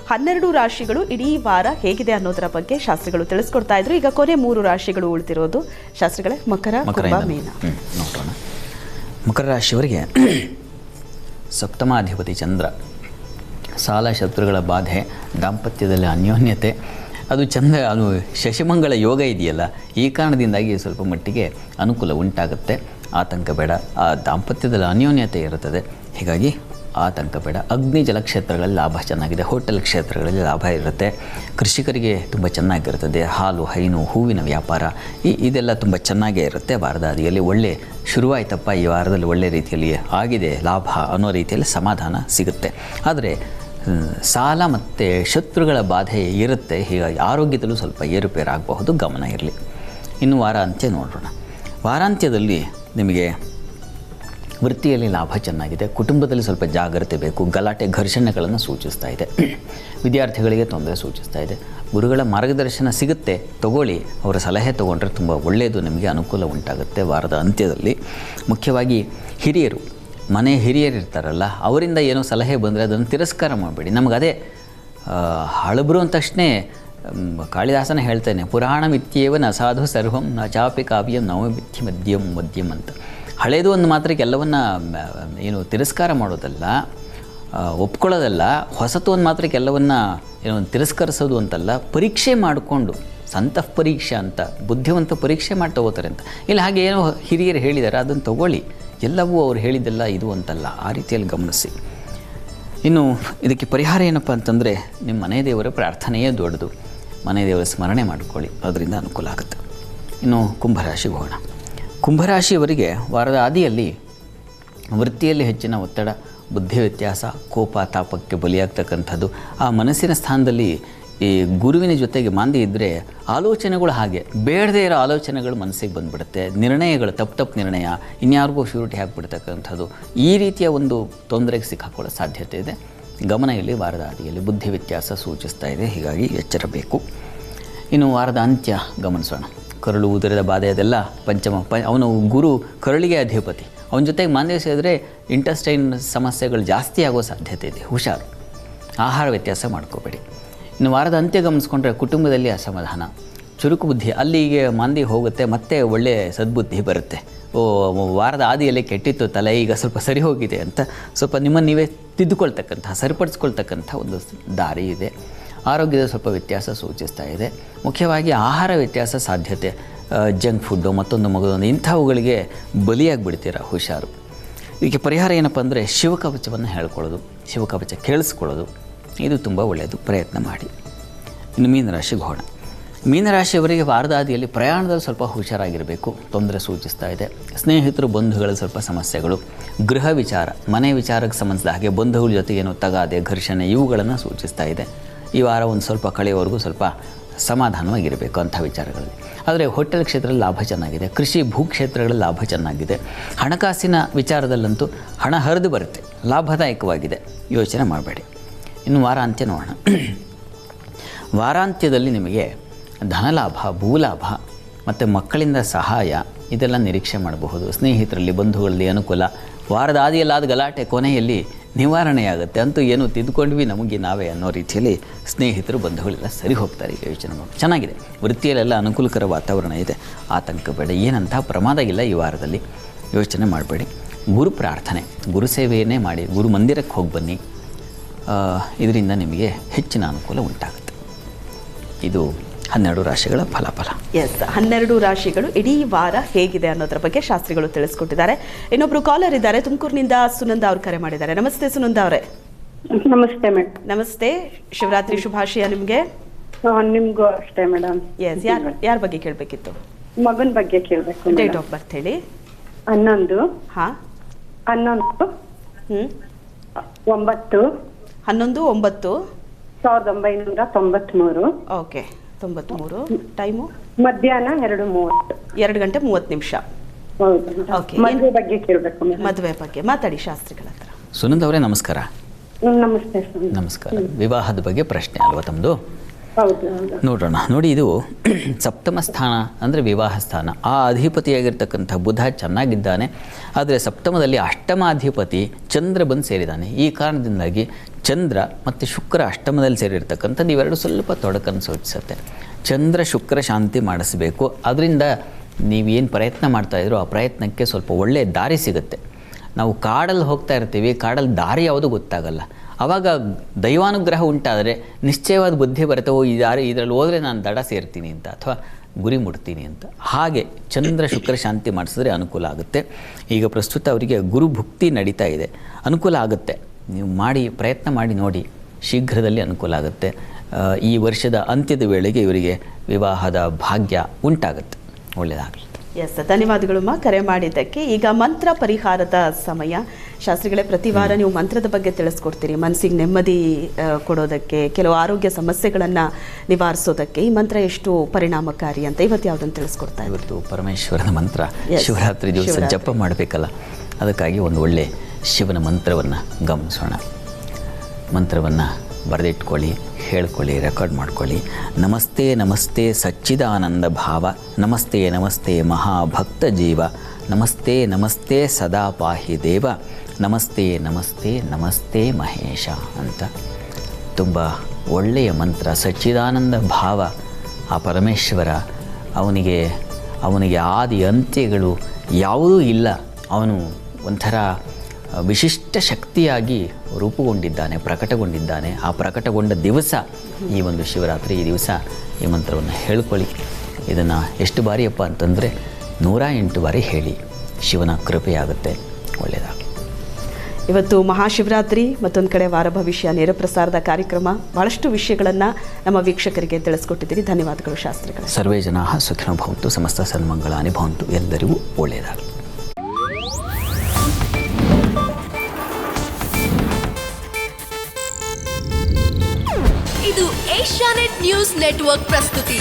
12 ರಾಶಿಗಳು ಇಡೀ ವಾರ ಹೇಗಿದೆ ಅನ್ನೋದರ ಬಗ್ಗೆ ಶಾಸ್ತ್ರಿಗಳು ತಿಳಿಸ್ಕೊಡ್ತಾ ಇದ್ರು. ಈಗ ಕೊನೆ 3 ರಾಶಿಗಳು ಉಳಿದಿರೋದು. ಶಾಸ್ತ್ರಿಗಳೇ, ಮಕರ, ಕುಂಭ, ಮೀನ. ನೋಡೋಣ. ಮಕರ ರಾಶಿಯವರಿಗೆ ಸಪ್ತಮಾಧಿಪತಿ ಚಂದ್ರ, ಸಾಲ ಶತ್ರುಗಳ ಬಾಧೆ, ದಾಂಪತ್ಯದಲ್ಲಿ ಅನ್ಯೋನ್ಯತೆ, ಅದು ಅದು ಶಶಿಮಂಗಳ ಯೋಗ ಇದೆಯಲ್ಲ, ಈ ಕಾರಣದಿಂದಾಗಿ ಸ್ವಲ್ಪ ಮಟ್ಟಿಗೆ ಅನುಕೂಲ ಉಂಟಾಗುತ್ತೆ. ಆತಂಕ ಬೇಡ. ಆ ದಾಂಪತ್ಯದಲ್ಲಿ ಅನ್ಯೋನ್ಯತೆ ಇರುತ್ತದೆ, ಹೀಗಾಗಿ ಆತಂಕ ಬೇಡ. ಅಗ್ನಿ ಜಲ ಕ್ಷೇತ್ರಗಳಲ್ಲಿ ಲಾಭ ಚೆನ್ನಾಗಿದೆ. ಹೋಟೆಲ್ ಕ್ಷೇತ್ರಗಳಲ್ಲಿ ಲಾಭ ಇರುತ್ತೆ. ಕೃಷಿಕರಿಗೆ ತುಂಬ ಚೆನ್ನಾಗಿರ್ತದೆ. ಹಾಲು, ಹೈನು, ಹೂವಿನ ವ್ಯಾಪಾರ ಇದೆಲ್ಲ ತುಂಬ ಚೆನ್ನಾಗೇ ಇರುತ್ತೆ. ವಾರದ ಆದಿಯಲ್ಲಿ ಒಳ್ಳೆ ಶುರುವಾಯ್ತಪ್ಪ, ಈ ವಾರದಲ್ಲಿ ಒಳ್ಳೆ ರೀತಿಯಲ್ಲಿ ಆಗಿದೆ ಲಾಭ ಅನ್ನೋ ರೀತಿಯಲ್ಲಿ ಸಮಾಧಾನ ಸಿಗುತ್ತೆ. ಆದರೆ ಸಾಲ ಮತ್ತು ಶತ್ರುಗಳ ಬಾಧೆ ಇರುತ್ತೆ, ಹೀಗಾಗಿ ಆರೋಗ್ಯದಲ್ಲೂ ಸ್ವಲ್ಪ ಏರುಪೇರಾಗಬಹುದು, ಗಮನ ಇರಲಿ. ಇನ್ನು ವಾರಾಂತ್ಯ ನೋಡೋಣ. ವಾರಾಂತ್ಯದಲ್ಲಿ ನಿಮಗೆ ವೃತ್ತಿಯಲ್ಲಿ ಲಾಭ ಚೆನ್ನಾಗಿದೆ. ಕುಟುಂಬದಲ್ಲಿ ಸ್ವಲ್ಪ ಜಾಗ್ರತೆ ಬೇಕು. ಗಲಾಟೆ, ಘರ್ಷಣೆಗಳನ್ನು ಸೂಚಿಸ್ತಾ ಇದೆ. ವಿದ್ಯಾರ್ಥಿಗಳಿಗೆ ತೊಂದರೆ ಸೂಚಿಸ್ತಾ ಇದೆ. ಗುರುಗಳ ಮಾರ್ಗದರ್ಶನ ಸಿಗುತ್ತೆ, ತಗೊಳ್ಳಿ. ಅವರ ಸಲಹೆ ತೊಗೊಂಡ್ರೆ ತುಂಬ ಒಳ್ಳೆಯದು, ನಿಮಗೆ ಅನುಕೂಲ ಉಂಟಾಗುತ್ತೆ ವಾರದ ಅಂತ್ಯದಲ್ಲಿ. ಮುಖ್ಯವಾಗಿ ಹಿರಿಯರು, ಮನೆ ಹಿರಿಯರು ಇರ್ತಾರಲ್ಲ, ಅವರಿಂದ ಏನೋ ಸಲಹೆ ಬಂದರೆ ಅದನ್ನು ತಿರಸ್ಕಾರ ಮಾಡಬೇಡಿ. ನಮಗದೇ ಹಳಬರು ಅಂದ ತಕ್ಷಣ ಕಾಳಿದಾಸನ ಹೇಳ್ತೇನೆ, ಪುರಾಣಮಿತ್ಯೇವ ನ ಸಾಧು ಸರ್ವಂ ನ ಚಾಪಿ ಕಾವ್ಯಂ ನವಮಿಥ್ಯ ಮದ್ಯಂ ಅಂತ. ಹಳೇದು ಒಂದು ಮಾತ್ರಕ್ಕೆ ಎಲ್ಲವನ್ನ ಏನು ತಿರಸ್ಕಾರ ಮಾಡೋದಲ್ಲ, ಒಪ್ಕೊಳ್ಳೋದಲ್ಲ. ಹೊಸತು ಒಂದು ಮಾತ್ರಕ್ಕೆ ಎಲ್ಲವನ್ನ ಏನೋ ತಿರಸ್ಕರಿಸೋದು ಅಂತಲ್ಲ, ಪರೀಕ್ಷೆ ಮಾಡಿಕೊಂಡು, ಸಂತಃ ಪರೀಕ್ಷೆ ಅಂತ, ಬುದ್ಧಿವಂತ ಪರೀಕ್ಷೆ ಮಾಡಿ ತಗೋತಾರೆ ಅಂತ. ಇಲ್ಲ, ಹಾಗೆ ಏನೋ ಹಿರಿಯರು ಹೇಳಿದ್ದಾರೆ ಅದನ್ನು ತಗೊಳ್ಳಿ, ಎಲ್ಲವೂ ಅವ್ರು ಹೇಳಿದ್ದೆಲ್ಲ ಇದು ಅಂತಲ್ಲ, ಆ ರೀತಿಯಲ್ಲಿ ಗಮನಿಸಿ. ಇನ್ನು ಇದಕ್ಕೆ ಪರಿಹಾರ ಏನಪ್ಪ ಅಂತಂದರೆ, ನಿಮ್ಮ ಮನೆ ದೇವರ ಪ್ರಾರ್ಥನೆಯೇ ದೊಡ್ಡದು. ಮನೆ ದೇವರ ಸ್ಮರಣೆ ಮಾಡಿಕೊಳ್ಳಿ, ಅದರಿಂದ ಅನುಕೂಲ ಆಗುತ್ತೆ. ಇನ್ನು ಕುಂಭರಾಶಿಗೆ ಹೋಗೋಣ. ಕುಂಭರಾಶಿಯವರಿಗೆ ವಾರದ ಆದಿಯಲ್ಲಿ ವೃತ್ತಿಯಲ್ಲಿ ಹೆಚ್ಚಿನ ಒತ್ತಡ, ಬುದ್ಧಿ ವ್ಯತ್ಯಾಸ, ಕೋಪ, ತಾಪಕ್ಕೆ ಬಲಿಯಾಗ್ತಕ್ಕಂಥದ್ದು. ಆ ಮನಸ್ಸಿನ ಸ್ಥಾನದಲ್ಲಿ ಈ ಗುರುವಿನ ಜೊತೆಗೆ ಮಾಂದಿ ಇದ್ದರೆ ಆಲೋಚನೆಗಳು ಹಾಗೆ ಬೇಡದೇ ಇರೋ ಆಲೋಚನೆಗಳು ಮನಸ್ಸಿಗೆ ಬಂದುಬಿಡುತ್ತೆ. ನಿರ್ಣಯಗಳು ತಪ್ಪು ನಿರ್ಣಯ, ಇನ್ಯಾರಿಗೂ ಶ್ಯೂರಿಟಿ ಹಾಕಿಬಿಡ್ತಕ್ಕಂಥದ್ದು, ಈ ರೀತಿಯ ಒಂದು ತೊಂದರೆಗೆ ಸಿಕ್ಕಾಕೊಳ್ಳೋ ಸಾಧ್ಯತೆ ಇದೆ. ಗಮನ ಇಲ್ಲಿ ವಾರದ ಆದಿಯಲ್ಲಿ ಬುದ್ಧಿ ವ್ಯತ್ಯಾಸ ಸೂಚಿಸ್ತಾ ಇದೆ, ಹೀಗಾಗಿ ಎಚ್ಚರಬೇಕು. ಇನ್ನು ವಾರದ ಅಂತ್ಯ ಗಮನಿಸೋಣ. ಕರಳು, ಉದರದ ಬಾಧೆ, ಅದೆಲ್ಲ ಅವನು ಗುರು ಕರಳಿಗೆ ಅಧಿಪತಿ. ಅವನ ಜೊತೆಗೆ ಮಾಂದ್ಯ ಸೇರಿದ್ರೆ ಇಂಟೆಸ್ಟೈನ್ ಸಮಸ್ಯೆಗಳು ಜಾಸ್ತಿ ಆಗೋ ಸಾಧ್ಯತೆ ಇದೆ, ಹುಷಾರು. ಆಹಾರ ವ್ಯತ್ಯಾಸ ಮಾಡ್ಕೋಬೇಡಿ. ಇನ್ನು ವಾರದ ಅಂತ್ಯ ಗಮನಿಸ್ಕೊಂಡ್ರೆ ಕುಟುಂಬದಲ್ಲಿ ಅಸಮಾಧಾನ, ಚುರುಕು ಬುದ್ಧಿ, ಅಲ್ಲಿಗೆ ಮಾಂದಿ ಹೋಗುತ್ತೆ, ಮತ್ತೆ ಒಳ್ಳೆಯ ಸದ್ಬುದ್ಧಿ ಬರುತ್ತೆ. ವಾರದ ಆದಿಯಲ್ಲಿ ಕೆಟ್ಟಿತ್ತು ತಲೆ, ಈಗ ಸ್ವಲ್ಪ ಸರಿ ಹೋಗಿದೆ ಅಂತ ಸ್ವಲ್ಪ ನಿಮ್ಮನ್ನು ನೀವೇ ತಿದ್ದುಕೊಳ್ತಕ್ಕಂಥ, ಸರಿಪಡಿಸ್ಕೊಳ್ತಕ್ಕಂಥ ಒಂದು ದಾರಿ ಇದೆ. ಆರೋಗ್ಯದ ಸ್ವಲ್ಪ ವ್ಯತ್ಯಾಸ ಸೂಚಿಸ್ತಾ ಇದೆ. ಮುಖ್ಯವಾಗಿ ಆಹಾರ ವ್ಯತ್ಯಾಸ ಸಾಧ್ಯತೆ, ಜಂಕ್ ಫುಡ್ಡು, ಮತ್ತೊಂದು ಇಂಥವುಗಳಿಗೆ ಬಲಿಯಾಗಿಬಿಡ್ತೀರ, ಹುಷಾರು. ಇದಕ್ಕೆ ಪರಿಹಾರ ಏನಪ್ಪ ಅಂದರೆ ಶಿವಕವಚವನ್ನು ಹೇಳ್ಕೊಳ್ಳೋದು, ಶಿವಕವಚ ಕೇಳಿಸ್ಕೊಳ್ಳೋದು, ಇದು ತುಂಬ ಒಳ್ಳೆಯದು, ಪ್ರಯತ್ನ ಮಾಡಿ. ಇನ್ನು ಮೀನರಾಶಿಗೆ ಹೋಗೋಣ. ಮೀನರಾಶಿಯವರಿಗೆ ವಾರದ ಆದಿಯಲ್ಲಿ ಪ್ರಯಾಣದಲ್ಲಿ ಸ್ವಲ್ಪ ಹುಷಾರಾಗಿರಬೇಕು, ತೊಂದರೆ ಸೂಚಿಸ್ತಾ ಇದೆ. ಸ್ನೇಹಿತರು, ಬಂಧುಗಳ ಸ್ವಲ್ಪ ಸಮಸ್ಯೆಗಳು, ಗೃಹ ವಿಚಾರ, ಮನೆ ವಿಚಾರಕ್ಕೆ ಸಂಬಂಧಿಸಿದ ಹಾಗೆ ಬಂಧುಗಳ ಜೊತೆಗೆ ಏನೋ ತಗಾದೆ, ಘರ್ಷಣೆ, ಇವುಗಳನ್ನು ಸೂಚಿಸ್ತಾ ಇದೆ. ಈ ವಾರ ಒಂದು ಸ್ವಲ್ಪ ಕಳೆಯವರೆಗೂ ಸ್ವಲ್ಪ ಸಮಾಧಾನವಾಗಿರಬೇಕು ಅಂಥ ವಿಚಾರಗಳಲ್ಲಿ. ಆದರೆ ಹೋಟೆಲ್ ಕ್ಷೇತ್ರದಲ್ಲಿ ಲಾಭ ಚೆನ್ನಾಗಿದೆ. ಕೃಷಿ, ಭೂಕ್ಷೇತ್ರಗಳಲ್ಲಿ ಲಾಭ ಚೆನ್ನಾಗಿದೆ. ಹಣಕಾಸಿನ ವಿಚಾರದಲ್ಲಂತೂ ಹಣ ಹರಿದು ಬರುತ್ತೆ, ಲಾಭದಾಯಕವಾಗಿದೆ, ಯೋಚನೆ ಮಾಡಬೇಡಿ. ಇನ್ನು ವಾರಾಂತ್ಯ ನೋಡೋಣ. ವಾರಾಂತ್ಯದಲ್ಲಿ ನಿಮಗೆ ಧನಲಾಭ, ಭೂಲಾಭ ಮತ್ತು ಮಕ್ಕಳಿಂದ ಸಹಾಯ, ಇದೆಲ್ಲ ನಿರೀಕ್ಷೆ ಮಾಡಬಹುದು. ಸ್ನೇಹಿತರಲ್ಲಿ, ಬಂಧುಗಳಲ್ಲಿ ಅನುಕೂಲ. ವಾರದ ಆದಿಯಲ್ಲಾದ ಗಲಾಟೆ ಕೊನೆಯಲ್ಲಿ ನಿವಾರಣೆಯಾಗುತ್ತೆ. ಅಂತೂ ಏನು ತಿದ್ದುಕೊಂಡ್ವಿ ನಮಗೆ ನಾವೇ ಅನ್ನೋ ರೀತಿಯಲ್ಲಿ ಸ್ನೇಹಿತರು, ಬಂಧುಗಳೆಲ್ಲ ಸರಿ ಹೋಗ್ತಾರೆ. ಯೋಚನೆ ಮಾಡಿ, ಚೆನ್ನಾಗಿದೆ. ವೃತ್ತಿಯಲ್ಲೆಲ್ಲ ಅನುಕೂಲಕರ ವಾತಾವರಣ ಇದೆ, ಆತಂಕ ಬೇಡ. ಏನಂಥ ಪ್ರಮಾದ ಇಲ್ಲ ಈ ವಾರದಲ್ಲಿ, ಯೋಚನೆ ಮಾಡಬೇಡಿ. ಗುರು ಪ್ರಾರ್ಥನೆ, ಗುರು ಸೇವೆಯನ್ನೇ ಮಾಡಿ, ಗುರು ಮಂದಿರಕ್ಕೆ ಹೋಗಿ ಬನ್ನಿ, ಇದರಿಂದ ನಿಮಗೆ ಹೆಚ್ಚಿನ ಅನುಕೂಲ ಉಂಟಾಗುತ್ತೆ. ಇದು 12 ರಾಶಿಗಳ ಫಲಾಫಲ. ಎಸ್, 12 ರಾಶಿಗಳು ಇಡೀ ವಾರ ಹೇಗಿದೆ ಅನ್ನೋದ್ರ ಬಗ್ಗೆ ಶಾಸ್ತ್ರಿಗಳು ತಿಳಿಸ್ಕೊಟ್ಟಿದ್ದಾರೆ. ಇನ್ನೊಬ್ರು ಕಾಲರ್ ಇದ್ದಾರೆ, ತುಮಕೂರಿನಿಂದ ಸುನಂದ ಅವ್ರು ಕರೆ ಮಾಡಿದ್ದಾರೆ. ನಮಸ್ತೆ ಸುನಂದ ಅವರೇ. ನಮಸ್ತೆ ಮೇಡಮ್. ನಮಸ್ತೆ, ಶಿವರಾತ್ರಿ ಶುಭಾಶಯ ನಿಮಗೆ. ನಿಮ್ಗೂ ಅಷ್ಟೇ ಮೇಡಮ್. ಎಸ್, ಯಾರ ಬಗ್ಗೆ ಕೇಳಬೇಕಿತ್ತು? ಮಗನ ಬಗ್ಗೆ ಕೇಳಬೇಕು. ಡೇಟ್ ಆಫ್ ಬರ್ತ್ ಹೇಳಿ. 11 ಹಾ 11 9 11/9 1993. ಓಕೆ, 93. ಟೈಮು ಮಧ್ಯಾಹ್ನ 2:30. 2 ಗಂಟೆ 30 ನಿಮಿಷ. ಓಕೆ, ಮದುವೆ ಬಗ್ಗೆ ಕೇಳಬೇಕು. ಮದುವೆ ಬಗ್ಗೆ ಮಾತಾಡಿ ಶಾಸ್ತ್ರಿಗಳ ಹತ್ರ. ಸುನಂದ ಅವರೇ ನಮಸ್ಕಾರ. ನಮಸ್ತೆ ಸರ್. ನಮಸ್ಕಾರ. ವಿವಾಹದ ಬಗ್ಗೆ ಪ್ರಶ್ನೆ ಅಲ್ವಾ ತಮ್ಮದು? ಹೌದು ಹೌದು. ನೋಡೋಣ. ನೋಡಿ, ಇದು ಸಪ್ತಮ ಸ್ಥಾನ ಅಂದರೆ ವಿವಾಹ ಸ್ಥಾನ. ಆ ಅಧಿಪತಿಯಾಗಿರ್ತಕ್ಕಂಥ ಬುಧ ಚೆನ್ನಾಗಿದ್ದಾನೆ, ಆದರೆ ಸಪ್ತಮದಲ್ಲಿ ಅಷ್ಟಮಾಧಿಪತಿ ಚಂದ್ರ ಬಂದು ಸೇರಿದ್ದಾನೆ. ಈ ಕಾರಣದಿಂದಾಗಿ ಚಂದ್ರ ಮತ್ತು ಶುಕ್ರ ಅಷ್ಟಮದಲ್ಲಿ ಸೇರಿರ್ತಕ್ಕಂಥದ್ದು ಇವೆರಡು ಸ್ವಲ್ಪ ತೊಡಕನ್ನು ಸೂಚಿಸುತ್ತೆ. ಚಂದ್ರ ಶುಕ್ರ ಶಾಂತಿ ಮಾಡಿಸಬೇಕು. ಅದರಿಂದ ನೀವೇನು ಪ್ರಯತ್ನ ಮಾಡ್ತಾಯಿದ್ರೋ ಆ ಪ್ರಯತ್ನಕ್ಕೆ ಸ್ವಲ್ಪ ಒಳ್ಳೆಯ ದಾರಿ ಸಿಗುತ್ತೆ. ನಾವು ಕಾಡಲ್ಲಿ ಹೋಗ್ತಾ ಇರ್ತೀವಿ, ಕಾಡಲ್ಲಿ ದಾರಿ ಯಾವುದು ಗೊತ್ತಾಗಲ್ಲ. ಆವಾಗ ದೈವಾನುಗ್ರಹ ಉಂಟಾದರೆ ನಿಶ್ಚಯವಾದ ಬುದ್ಧಿ ಬರುತ್ತೆ, ಈ ದಾರಿ ಇದರಲ್ಲಿ ಹೋದರೆ ನಾನು ದಡ ಸೇರ್ತೀನಿ ಅಂತ, ಅಥವಾ ಗುರಿ ಮುಟ್ತೀನಿ ಅಂತ. ಹಾಗೆ ಚಂದ್ರ ಶುಕ್ರ ಶಾಂತಿ ಮಾಡಿಸಿದ್ರೆ ಅನುಕೂಲ ಆಗುತ್ತೆ. ಈಗ ಪ್ರಸ್ತುತ ಅವರಿಗೆ ಗುರು ಭುಕ್ತಿ ನಡೀತಾ ಇದೆ, ಅನುಕೂಲ ಆಗುತ್ತೆ. ನೀವು ಮಾಡಿ ಪ್ರಯತ್ನ ಮಾಡಿ ನೋಡಿ, ಶೀಘ್ರದಲ್ಲಿ ಅನುಕೂಲ ಆಗುತ್ತೆ. ಈ ವರ್ಷದ ಅಂತ್ಯದ ವೇಳೆಗೆ ಇವರಿಗೆ ವಿವಾಹದ ಭಾಗ್ಯ ಉಂಟಾಗುತ್ತೆ. ಒಳ್ಳೆಯದಾಗಲಿ. ಎಸ್, ಧನ್ಯವಾದಗಳು ಕರೆ ಮಾಡಿದ್ದಕ್ಕೆ. ಈಗ ಮಂತ್ರ ಪರಿಹಾರದ ಸಮಯ. ಶಾಸ್ತ್ರಿಗಳೇ, ಪ್ರತಿ ವಾರ ನೀವು ಮಂತ್ರದ ಬಗ್ಗೆ ತಿಳಿಸ್ಕೊಡ್ತೀರಿ, ಮನಸ್ಸಿಗೆ ನೆಮ್ಮದಿ ಕೊಡೋದಕ್ಕೆ, ಕೆಲವು ಆರೋಗ್ಯ ಸಮಸ್ಯೆಗಳನ್ನು ನಿವಾರಿಸೋದಕ್ಕೆ ಈ ಮಂತ್ರ ಎಷ್ಟು ಪರಿಣಾಮಕಾರಿ ಅಂತ ಇವತ್ತು ಯಾವುದನ್ನು ತಿಳಿಸ್ಕೊಡ್ತಾ ಇದ್ದೀವಿ? ಇವತ್ತು ಪರಮೇಶ್ವರನ ಮಂತ್ರ. ಶಿವರಾತ್ರಿ ದಿವಸ ಜಪ ಮಾಡಬೇಕಲ್ಲ, ಅದಕ್ಕಾಗಿ ಒಂದು ಒಳ್ಳೆ ಶಿವನ ಮಂತ್ರವನ್ನು ಗಮನಿಸೋಣ. ಮಂತ್ರವನ್ನು ಬರೆದಿಟ್ಕೊಳ್ಳಿ, ಹೇಳ್ಕೊಳ್ಳಿ, ರೆಕಾರ್ಡ್ ಮಾಡ್ಕೊಳ್ಳಿ. ನಮಸ್ತೆ ನಮಸ್ತೆ ಸಚ್ಚಿದಾನಂದ ಭಾವ, ನಮಸ್ತೆ ನಮಸ್ತೆ ಮಹಾಭಕ್ತ ಜೀವ, ನಮಸ್ತೆ ನಮಸ್ತೆ ಸದಾ ಪಾಹಿ ದೇವ, ನಮಸ್ತೆ ನಮಸ್ತೆ ನಮಸ್ತೆ ಮಹೇಶ ಅಂತ. ತುಂಬ ಒಳ್ಳೆಯ ಮಂತ್ರ. ಸಚ್ಚಿದಾನಂದ ಭಾವ, ಆ ಪರಮೇಶ್ವರ, ಅವನಿಗೆ ಆದಿ ಅಂತ್ಯಗಳು ಯಾವುದೂ ಇಲ್ಲ. ಅವನು ಒಂಥರ ವಿಶಿಷ್ಟ ಶಕ್ತಿಯಾಗಿ ರೂಪುಗೊಂಡಿದ್ದಾನೆ, ಪ್ರಕಟಗೊಂಡಿದ್ದಾನೆ. ಆ ಪ್ರಕಟಗೊಂಡ ದಿವಸ ಈ ಒಂದು ಶಿವರಾತ್ರಿ. ಈ ದಿವಸ ಈ ಮಂತ್ರವನ್ನು ಹೇಳ್ಕೊಳ್ಳಿ. ಇದನ್ನು ಎಷ್ಟು ಬಾರಿಯಪ್ಪ ಅಂತಂದರೆ 108 ಬಾರಿ ಹೇಳಿ. ಶಿವನ ಕೃಪೆಯಾಗುತ್ತೆ. ಒಳ್ಳೆಯದಾಗಲಿ. ಇವತ್ತು ಮಹಾಶಿವರಾತ್ರಿ, ಮತ್ತೊಂದು ಕಡೆ ವಾರ ಭವಿಷ್ಯ ನೇರ ಪ್ರಸಾರದ ಕಾರ್ಯಕ್ರಮ. ಭಾಳಷ್ಟು ವಿಷಯಗಳನ್ನು ನಮ್ಮ ವೀಕ್ಷಕರಿಗೆ ತಿಳಿಸ್ಕೊಟ್ಟಿದ್ದೀರಿ. ಧನ್ಯವಾದಗಳು ಶಾಸ್ತ್ರಿಗಳೇ. ಸರ್ವೇ ಜನಾಃ ಸುಖಿನೋ ಭವಂತು, ಸಮಸ್ತ ಸನ್ಮಂಗಳಾನಿ ಭವಂತು. ಎಲ್ಲರಿಗೂ ಒಳ್ಳೆಯದಾಗಲಿ. ಇದು ಏಷ್ಯಾನೆಟ್ ನ್ಯೂಸ್ ನೆಟ್ವರ್ಕ್ ಪ್ರಸ್ತುತಿ.